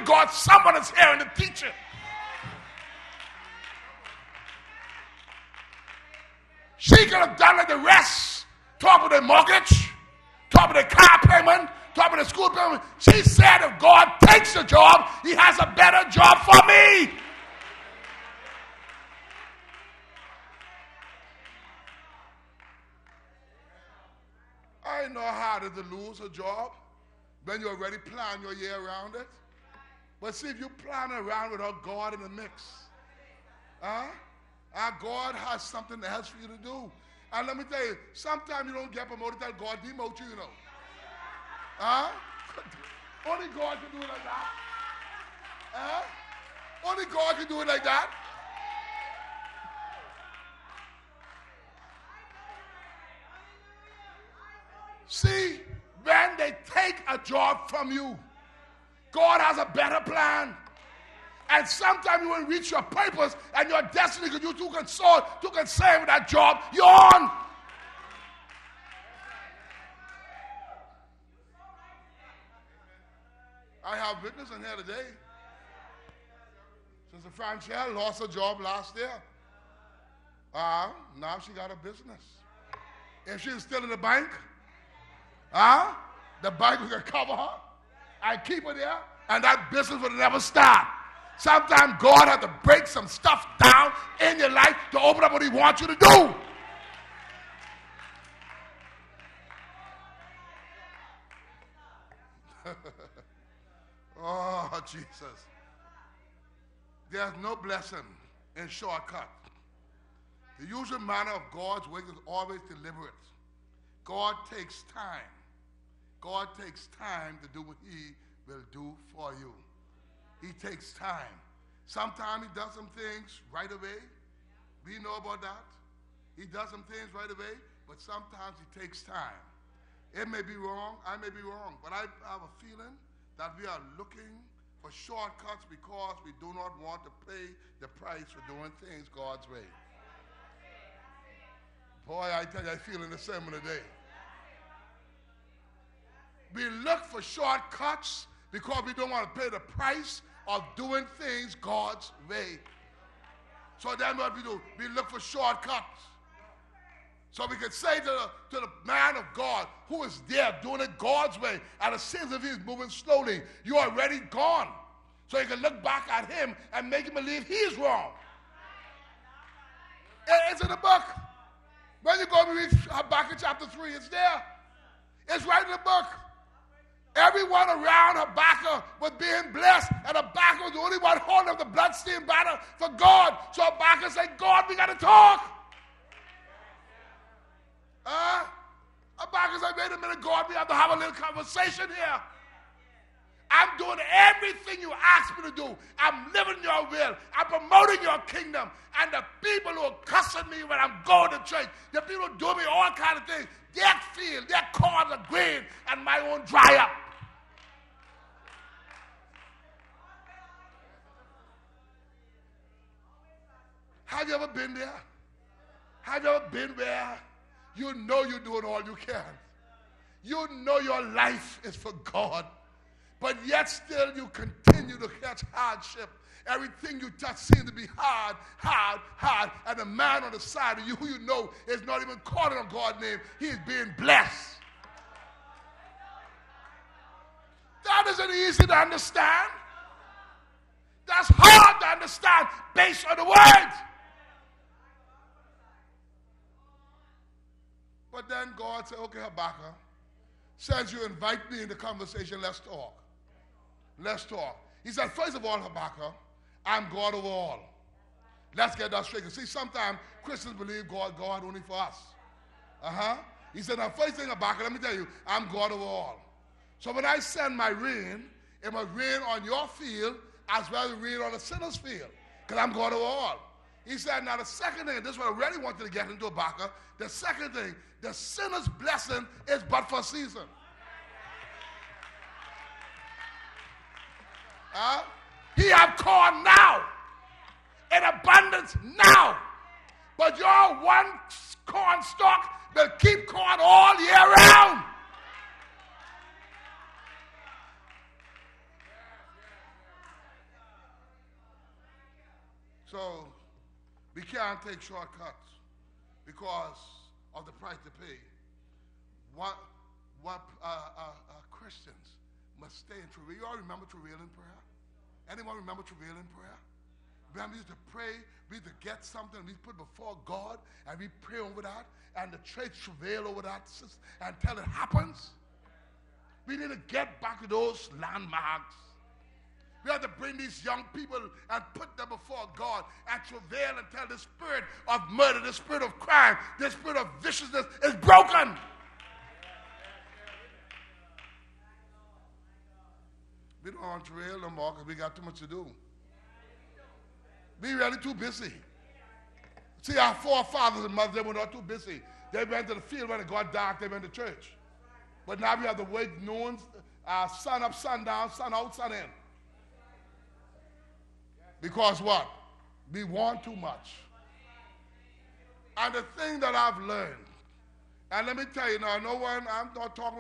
God someone is hearing the teaching. She could have done like the rest. Talk with the mortgage, talk with the car payment, talk with the school payment. She said if God takes the job, he has a better job for me. I know how to lose a job when you already plan your year around it. But see, if you plan around without God in the mix, God has something else for you to do. And let me tell you, sometimes you don't get promoted till God demote you, you know. Only God can do it like that. Only God can do it like that. See, when they take a job from you, God has a better plan. And sometimes you will reach your purpose and your destiny because you're too concerned, too concerned with that job you're on. I have witness in here today. Sister Franchelle lost her job last year. Now she got a business. If she was still in the bank, the bank was going to cover her and keep her there, and that business would never start. Sometimes God has to break some stuff down in your life to open up what he wants you to do. Oh, Jesus. There's no blessing in shortcut. The usual manner of God's way is always deliberate. God takes time. God takes time to do what he will do for you. He takes time. Sometimes he does some things right away. We know about that. He does some things right away, but sometimes he takes time. It may be wrong, I may be wrong, but I have a feeling that we are looking for shortcuts because we do not want to pay the price for doing things God's way. Boy, I tell you, I'm feeling the same today. We look for shortcuts because we don't want to pay the price of doing things God's way. So then what we do, we look for shortcuts. So we can say to the man of God who is there doing it God's way, and it seems as if he's moving slowly, you're already gone. So you can look back at him and make him believe he's wrong. It's in the book. When you go to read Habakkuk chapter 3, it's there. It's right in the book. Everyone around Habakkuk was being blessed, and Habakkuk was the only one holding up the bloodstained banner for God. So Habakkuk said, God, we got to talk. Habakkuk said, wait a minute, God, we have to have a little conversation here. I'm doing everything you asked me to do. I'm living your will. I'm promoting your kingdom. And the people who are cussing me when I'm going to church, the people who do me all kinds of things, their field, their corn are green, and my own dry up. Have you ever been there? Have you ever been where you know you're doing all you can? You know your life is for God, but yet still you continue to catch hardship. Everything you touch seems to be hard, and the man on the side of you who you know is not even calling on God's name, he is being blessed. That isn't easy to understand. That's hard to understand based on the word. But then God said, okay, Habakkuk, since you invite me in the conversation, let's talk. Let's talk. He said, first of all, Habakkuk, I'm God of all. Let's get that straight. See, sometimes Christians believe God only for us. He said, now, first thing, Habakkuk, let me tell you, I'm God of all. So when I send my rain, it must rain on your field as well as rain on the sinner's field, because I'm God of all. He said, now the second thing, and this is what I really wanted to get into Habakkuk, the second thing, the sinner's blessing is but for a season. He have corn now, in abundance now, but your one corn stalk will keep corn all year round. So we can't take shortcuts because of the price to pay. What Christians must stay in travail. You all remember travailing prayer? Anyone remember travailing prayer? Remember, we used to pray, we used to get something, we put before God, and we pray over that, and the church travail over that until it happens. We need to get back to those landmarks. We have to bring these young people and put them before God and travail until the spirit of murder, the spirit of crime, the spirit of viciousness is broken. We don't want to travail no more because we got too much to do. We really too busy. See, our forefathers and mothers, they were not too busy. They went to the field when it got dark, they went to church. But now we have to wait noon, sun up, sun down, sun out, sun in. Because what? We want too much. And the thing that I've learned, and let me tell you now, I'm not talking